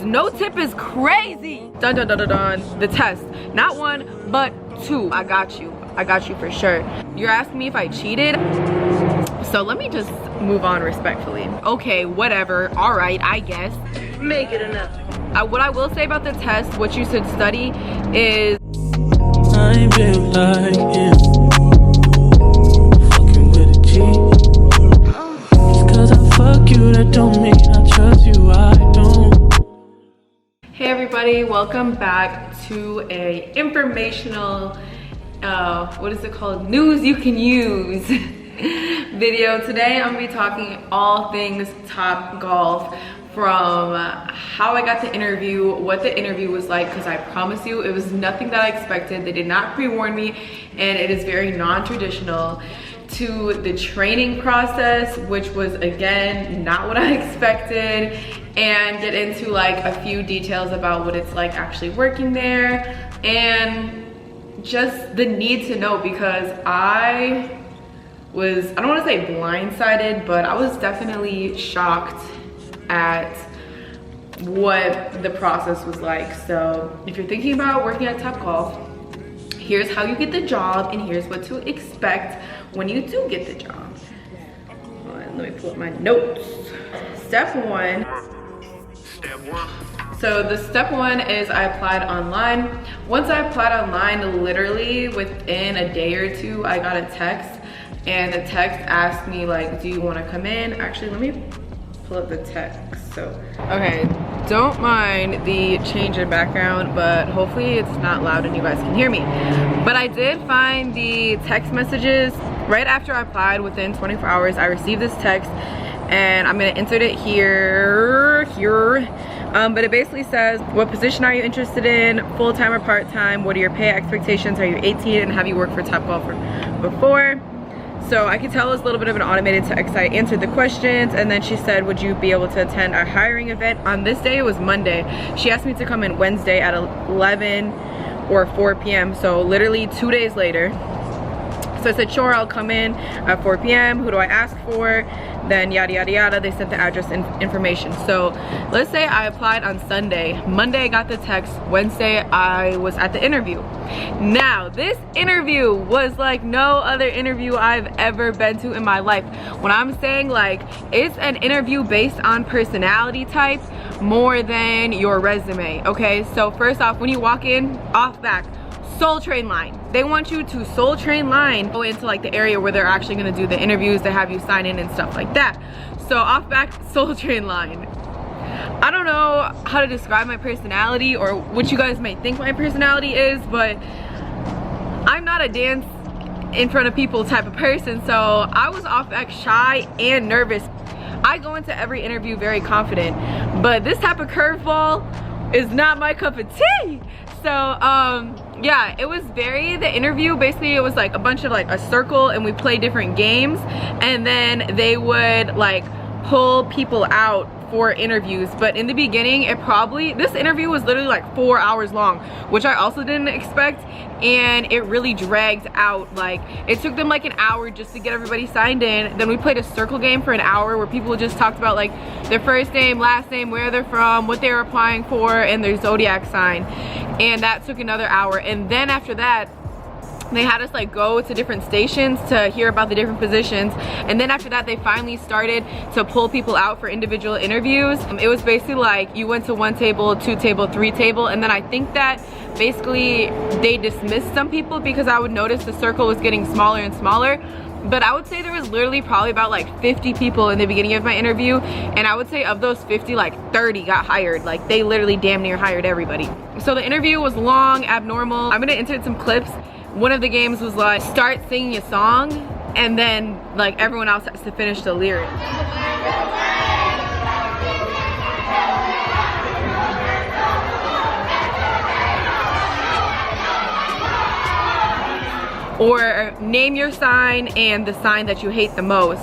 No tip is crazy. Dun dun dun dun dun. The test, not 1 but 2. I got you for sure. You're asking me if I cheated, so let me just move on respectfully. Okay, whatever, all right, I guess. Make it enough. What I will say about the test, what you should study is I feel like him. Fucking with a G. Just cause I fuck you, that don't mean I trust you, I don't. Hey everybody, welcome back to a informational, what is it called? News you can use video. Today I'm gonna be talking all things Top Golf, from how I got the interview, what the interview was like, because I promise you it was nothing that I expected. They did not pre-warn me, and it is very non-traditional, to the training process, which was again not what I expected, and get into like a few details about what it's like actually working there, and just the need to know, because I don't want to say blindsided, but I was definitely shocked at what the process was like. So if you're thinking about working at Top Golf, here's how you get the job, and here's what to expect when you do get the job. Let me pull up my notes. Step one. So the step 1 is I applied online. Once I applied online, literally within a day or two, I got a text, and the text asked me like, do you want to come in? Actually, let me pull up the text. So okay, don't mind the change in background, but hopefully it's not loud and you guys can hear me. But I did find the text messages right after I applied. Within 24 hours I received this text, and I'm gonna insert it here. But it basically says, what position are you interested in, full-time or part-time, what are your pay expectations, are you 18, and have you worked for Top Golf before? So I could tell it was a little bit of an automated text. I answered the questions, and then she said, would you be able to attend a hiring event on this day? It was Monday. She asked me to come in Wednesday at 11 or 4 p.m. So literally 2 days later. So I said, sure, I'll come in at 4 p.m. Who do I ask for? Then yada yada yada. They sent the address and information. So let's say I applied on Sunday. Monday I got the text. Wednesday I was at the interview. Now this interview was like no other interview I've ever been to in my life. When I'm saying like it's an interview based on personality type more than your resume. Okay, so first off, when you walk in, off back, Soul Train line. They want you to Soul Train line, go into like the area where they're actually gonna do the interviews. They have you sign in and stuff like that. So off back, Soul Train line. I don't know how to describe my personality or what you guys may think my personality is, but I'm not a dance in front of people type of person. So I was off back shy and nervous. I go into every interview very confident, but this type of curveball is not my cup of tea. So yeah, it was the interview, basically it was like a bunch of like a circle, and we play different games, and then they would like pull people out for interviews. But in the beginning, this interview was literally like 4 hours long, which I also didn't expect, and it really dragged out. Like it took them like an hour just to get everybody signed in. Then we played a circle game for an hour where people just talked about like their first name, last name, where they're from, what they were applying for, and their zodiac sign, and that took another hour. And then after that they had us like go to different stations to hear about the different positions, and then after that they finally started to pull people out for individual interviews. It was basically like you went to 1 table, 2 table, 3 table, and then I think that basically they dismissed some people because I would notice the circle was getting smaller and smaller. But I would say there was literally probably about like 50 people in the beginning of my interview, and I would say of those 50, like 30 got hired. Like they literally damn near hired everybody. So the interview was long, abnormal. I'm gonna insert some clips. One of the games was like start singing a song, and then like everyone else has to finish the lyric. Or name your sign and the sign that you hate the most.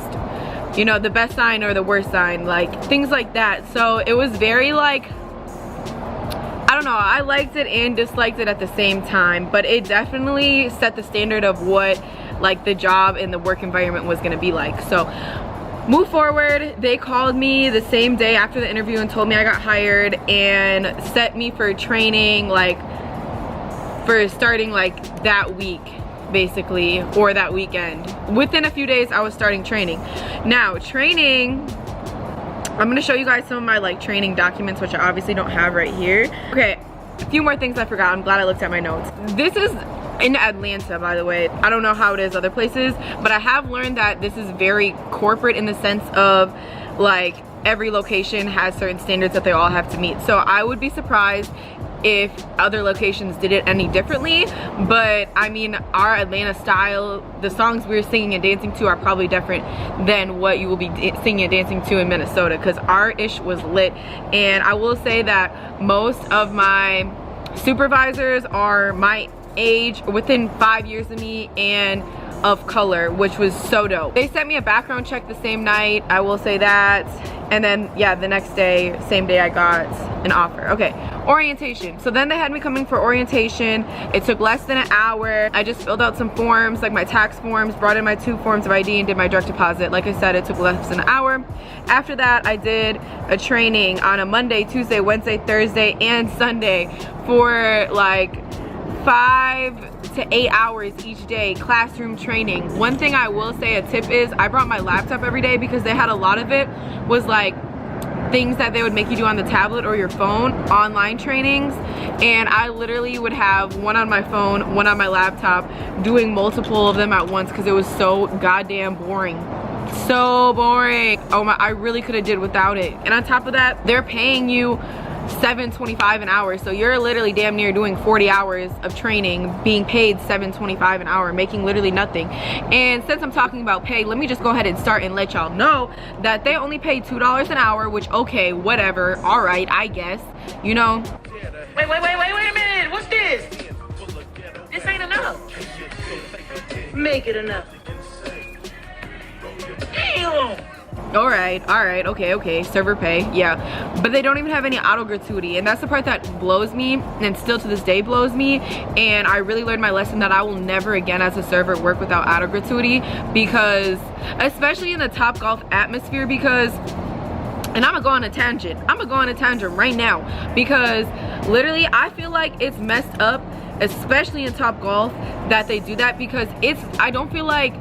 You know, the best sign or the worst sign, like things like that. So it was very like, I don't know, I liked it and disliked it at the same time, but it definitely set the standard of what like the job and the work environment was gonna be like. So Move forward, they called me the same day after the interview and told me I got hired and set me for training, like for starting like that week basically, or that weekend. Within a few days I was starting training. Now training, I'm gonna show you guys some of my like training documents, which I obviously don't have right here. Okay, a few more things I forgot. I'm glad I looked at my notes. This is in Atlanta, by the way. I don't know how it is other places, but I have learned that this is very corporate in the sense of like every location has certain standards that they all have to meet. So I would be surprised if other locations did it any differently, but I mean, our Atlanta style, the songs we're singing and dancing to are probably different than what you will be singing and dancing to in Minnesota, because our ish was lit. And I will say that most of my supervisors are my age, within 5 years of me, and of color, which was so dope. They sent me a background check the same night, I will say that. And then yeah, the next day, same day, I got an offer. Okay, orientation. So then they had me coming for orientation. It took less than an hour. I just filled out some forms, like my tax forms, brought in my 2 forms of ID, and did my direct deposit. Like I said, it took less than an hour. After that, I did a training on a Monday, Tuesday, Wednesday, Thursday, and Sunday for like 5 to 8 hours each day, classroom training. One thing I will say, a tip is, I brought my laptop every day because they had a lot of it was like things that they would make you do on the tablet or your phone, online trainings, and I literally would have one on my phone, one on my laptop, doing multiple of them at once because it was so goddamn boring. So boring. Oh my, I really could have did without it. And on top of that, they're paying you $7.25 an hour, so you're literally damn near doing 40 hours of training, being paid $7.25 an hour, making literally nothing. And since I'm talking about pay, let me just go ahead and start and let y'all know that they only pay $2 an hour, which, okay, whatever, all right, I guess, you know. Wait a minute, what's this? This ain't enough. Make it enough. Damn. All right, okay, server pay, yeah, but they don't even have any auto gratuity, and that's the part that blows me, and still to this day blows me. And I really learned my lesson that I will never again as a server work without auto gratuity, because especially in the Top Golf atmosphere, because, and I'm gonna go on a tangent right now, because literally I feel like it's messed up, especially in Top Golf, that they do that, because I don't feel like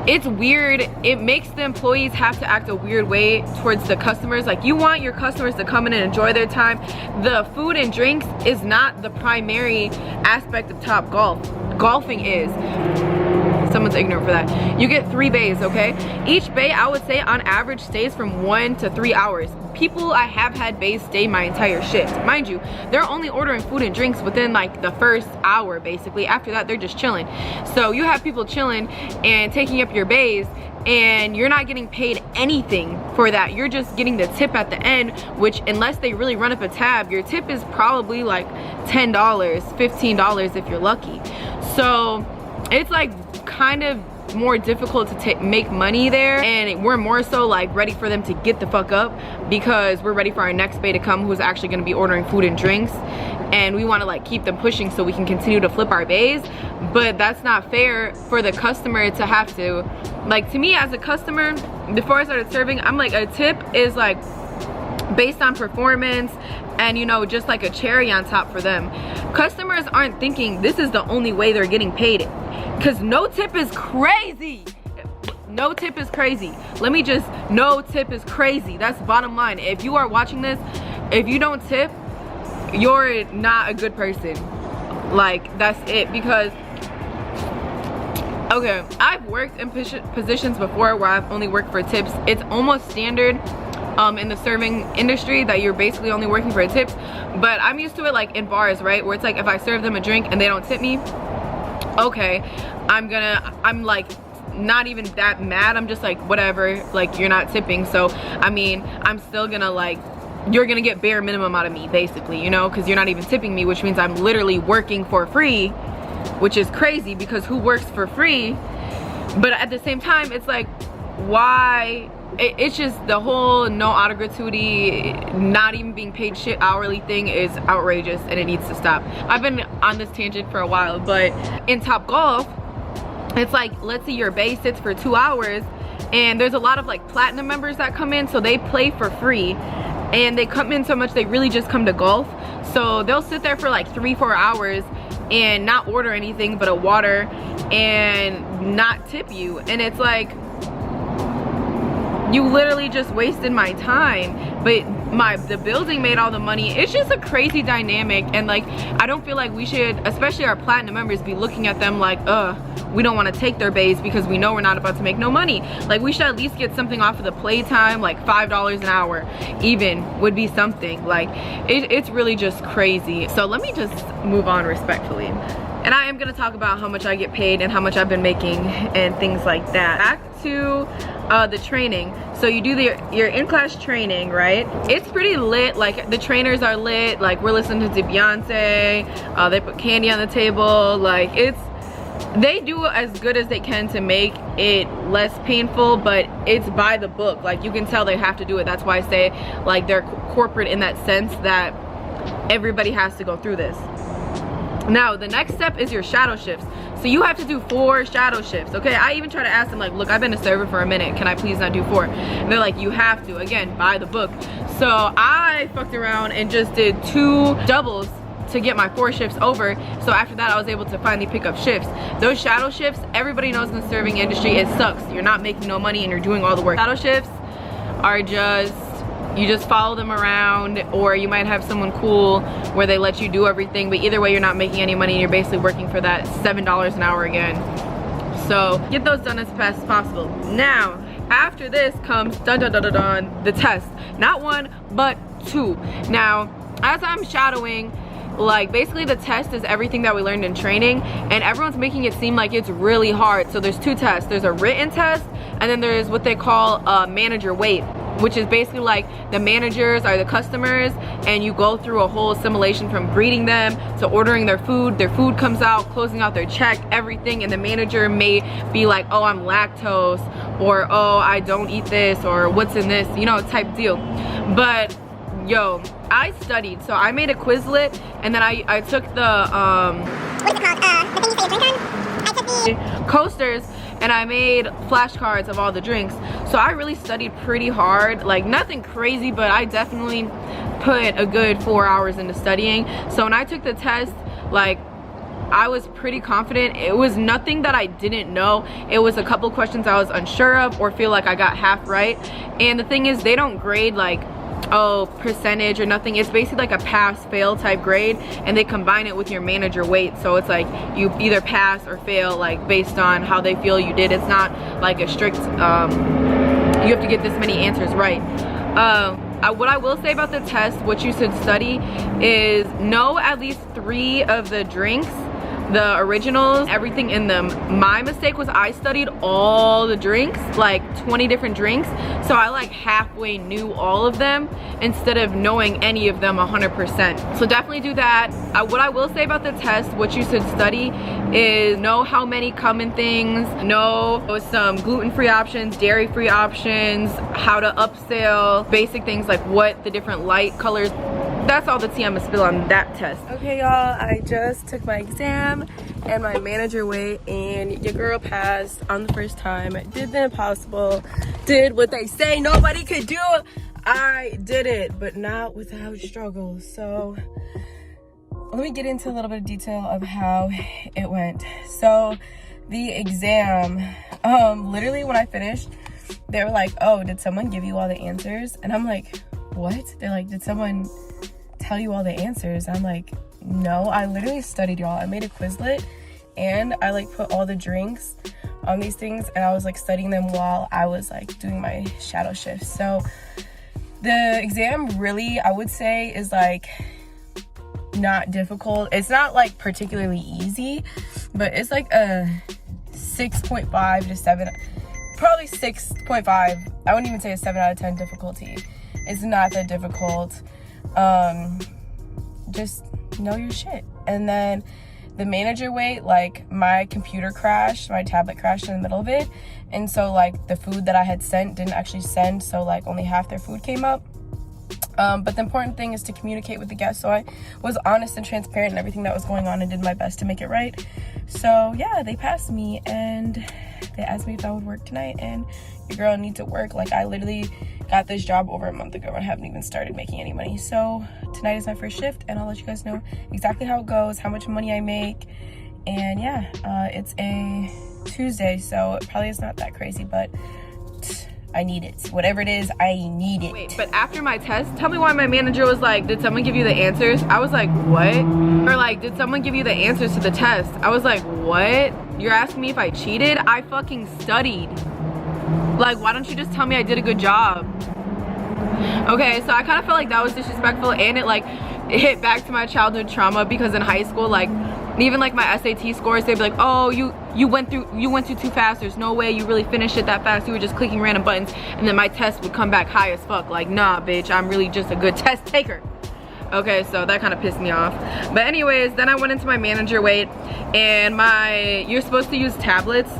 it's weird. It makes the employees have to act a weird way towards the customers. Like, you want your customers to come in and enjoy their time. The food and drinks is not the primary aspect of Top Golf. Golfing is. Someone's ignorant for that. You get 3 bays, okay? Each bay, I would say, on average, stays from 1 to 3 hours. People I have had bays stay my entire shift. Mind you, they're only ordering food and drinks within like the first hour, basically. After that, they're just chilling. So you have people chilling and taking up your bays, and you're not getting paid anything for that. You're just getting the tip at the end, which, unless they really run up a tab, your tip is probably like $10, $15 if you're lucky. So it's like kind of more difficult to make money there, and we're more so like ready for them to get the fuck up, because we're ready for our next bay to come, who's actually going to be ordering food and drinks, and we want to like keep them pushing so we can continue to flip our bays. But that's not fair for the customer to have to, like, to me as a customer, before I started serving, I'm like, a tip is like based on performance, and you know, just like a cherry on top for them. Customers aren't thinking this is the only way they're getting paid, because no tip is crazy. No tip is crazy. No tip is crazy. That's the bottom line. If you are watching this, if you don't tip, you're not a good person. Like, that's it. Because, okay, I've worked in positions before where I've only worked for tips. It's almost standard in the serving industry that you're basically only working for a tip, but I'm used to it like in bars, right, where it's like if I serve them a drink and they don't tip me, okay, I'm like not even that mad. I'm just like, whatever, like, you're not tipping, so I mean, I'm still gonna, like, you're gonna get bare minimum out of me basically, you know, because you're not even tipping me, which means I'm literally working for free, which is crazy, because who works for free? But at the same time, it's like, why? It's just the whole no auto gratuity, not even being paid shit hourly thing is outrageous, and it needs to stop. I've been on this tangent for a while, but in Top Golf, it's like, let's say your bay sits for 2 hours, and there's a lot of like platinum members that come in, so they play for free, and they come in so much they really just come to golf. So they'll sit there for like 3-4 hours and not order anything but a water and not tip you, and it's like, you literally just wasted my time. But the building made all the money. It's just a crazy dynamic, and like, I don't feel like we should, especially our platinum members, be looking at them like, we don't want to take their bays because we know we're not about to make no money. Like, we should at least get something off of the playtime, like $5 an hour even would be something. Like, it's really just crazy. So let me just move on respectfully. And I am gonna talk about how much I get paid and how much I've been making and things like that. Back to the training. So you do your in-class training, right? It's pretty lit. Like, the trainers are lit. Like, we're listening to Beyonce. They put candy on the table. Like, they do as good as they can to make it less painful, but it's by the book. Like, you can tell they have to do it. That's why I say, like, they're corporate in that sense that everybody has to go through this. Now, the next step is your shadow shifts. So you have to do 4 shadow shifts, okay? I even try to ask them, like, look, I've been a server for a minute. Can I please not do 4? And they're like, you have to. Again, by the book. So I fucked around and just did 2 doubles to get my 4 shifts over. So after that, I was able to finally pick up shifts. Those shadow shifts, everybody knows in the serving industry, it sucks. You're not making no money and you're doing all the work. Shadow shifts are just, you just follow them around, or you might have someone cool where they let you do everything, but either way, you're not making any money and you're basically working for that $7 an hour again. So get those done as fast as possible. Now, after this comes the test. Not 1, but 2. Now, as I'm shadowing, like, basically the test is everything that we learned in training, and everyone's making it seem like it's really hard. So there's 2 tests. There's a written test, and then there's what they call manager weight, which is basically like the managers are the customers, and you go through a whole assimilation from greeting them to ordering their food comes out, closing out their check, everything, and the manager may be like, oh, I'm lactose, or oh, I don't eat this, or what's in this, you know, type deal. But yo, I studied, so I made a Quizlet, and then I took the what's it called? The thing you say you drink on? I took the coasters, and I made flashcards of all the drinks. So I really studied pretty hard. Like, nothing crazy, but I definitely put a good 4 hours into studying. So when I took the test, like, I was pretty confident. It was nothing that I didn't know. It was a couple questions I was unsure of or feel like I got half right. And the thing is, they don't grade like, oh, percentage or nothing. It's basically like a pass fail type grade, and they combine it with your manager weight. So it's like you either pass or fail, like based on how they feel you did. It's not like a strict you have to get this many answers right. What I will say about the test, what you should study is know at least 3 of the drinks, the originals, everything in them. My mistake was I studied all the drinks, like 20 different drinks, so I like halfway knew all of them instead of knowing any of them 100%. So definitely do that. What I will say about the test, what you should study is know how many common things, know some gluten-free options, dairy-free options, how to upsell, basic things like what the different light colors. That's all the tea I'm gonna spill on that test. Okay, y'all, I just took my exam and my manager weight, and your girl passed on the first time. Did the impossible, did what they say nobody could do. I did it, but not without struggle. So let me get into a little bit of detail of how it went. So the exam, literally when I finished, they were like, oh, did someone give you all the answers? And I'm like, what? They're like, did someone tell you all the answers? I'm like, no, I literally studied, y'all. I made a Quizlet, and I like put all the drinks on these things, and I was like studying them while I was like doing my shadow shifts. So the exam really, I would say, is like not difficult. It's not like particularly easy, but it's like a 6.5 to 7, probably 6.5. I wouldn't even say a 7 out of 10 difficulty. It's not that difficult. Just know your shit. And then the manager weight, like my computer crashed, my tablet crashed in the middle of it, and so like the food that I had sent didn't actually send, so like only half their food came up. But the important thing is to communicate with the guests. So I was honest and transparent in everything that was going on and did my best to make it right. So yeah, they passed me and they asked me if I would work tonight, and your girl needs to work. Like, I literally got this job over a month ago and haven't even started making any money. So tonight is my first shift, and I'll let you guys know exactly how it goes, how much money I make. And yeah, it's a Tuesday, so it probably is not that crazy, but I need it. Whatever it is, I need it. Wait, but after my test, tell me why my manager was like, did someone give you the answers? I was like, what? Or like, did someone give you the answers to the test? I was like, what? You're asking me if I cheated? I fucking studied. Like, why don't you just tell me I did a good job? Okay, so I kind of felt like that was disrespectful, and it hit back to my childhood trauma, because in high school, like, even like my SAT scores, they'd be like, oh, you went through too fast, there's no way you really finished it that fast, you were just clicking random buttons. And then my test would come back high as fuck, like, nah bitch, I'm really just a good test taker. Okay, so that kind of pissed me off. But anyways, then I went into my manager weight, and you're supposed to use tablets,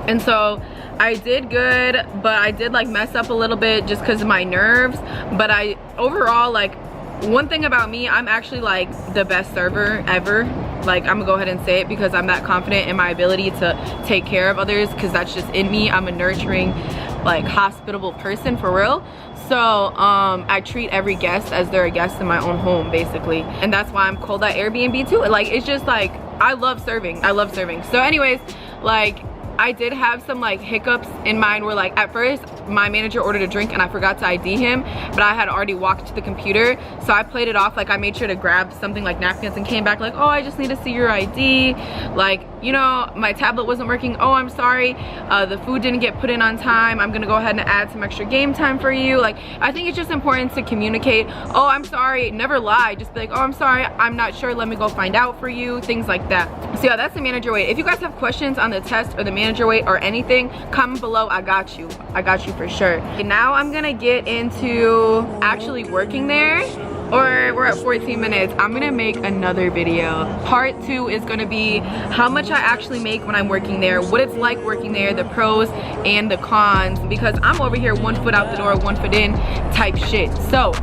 and so I did good, but I did like mess up a little bit just because of my nerves. But overall, like, one thing about me, I'm actually like the best server ever. Like, I'm gonna go ahead and say it, because I'm that confident in my ability to take care of others, because that's just in me. I'm a nurturing, like, hospitable person for real. So I treat every guest as they're a guest in my own home, basically. And that's why I'm called that Airbnb too. Like, it's just like, I love serving. So anyways, like, I did have some like hiccups in mine where, like, at first my manager ordered a drink and I forgot to ID him, but I had already walked to the computer, so I played it off like I made sure to grab something like napkins and came back like, oh, I just need to see your ID, like, you know, my tablet wasn't working, oh, I'm sorry, the food didn't get put in on time, I'm gonna go ahead and add some extra game time for you. Like, I think it's just important to communicate. Oh, I'm sorry, never lie, just be like, oh, I'm sorry, I'm not sure, let me go find out for you, things like that. So yeah, that's the manager weight. If you guys have questions on the test or the manager weight or anything, comment below. I got you for sure. Okay, now I'm gonna get into actually working there, or we're at 14 minutes. I'm gonna make another video. Part 2 is gonna be how much I actually make when I'm working there, what it's like working there, the pros and the cons, because I'm over here 1 foot out the door, 1 foot in type shit. So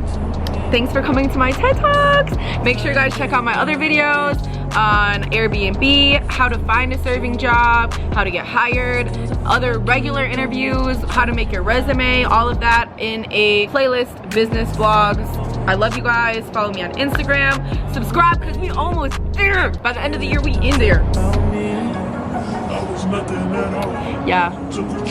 thanks for coming to my TED Talks. Make sure you guys check out my other videos on Airbnb, how to find a serving job, how to get hired, other regular interviews, how to make your resume, all of that in a playlist, business vlogs. I love you guys. Follow me on Instagram. Subscribe, because we almost there. By the end of the year, we in there. Yeah,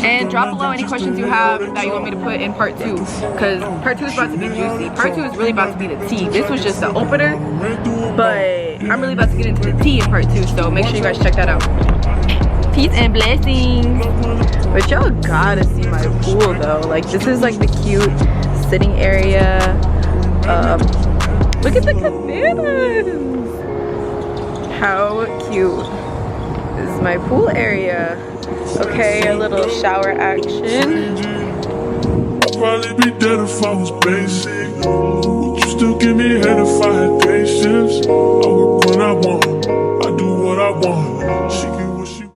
and drop below any questions you have that you want me to put in part 2, because part 2 is about to be juicy. Part 2 is really about to be the tea. This was just the opener, but I'm really about to get into the tea in part 2, so make sure you guys check that out. Peace and blessings. But y'all gotta see my pool though. Like, this is like the cute sitting area. Look at the cabanas. How cute. This is my pool area. Okay, a little shower action. I'd probably be dead if I was basic. Would you still give me head if I had patience?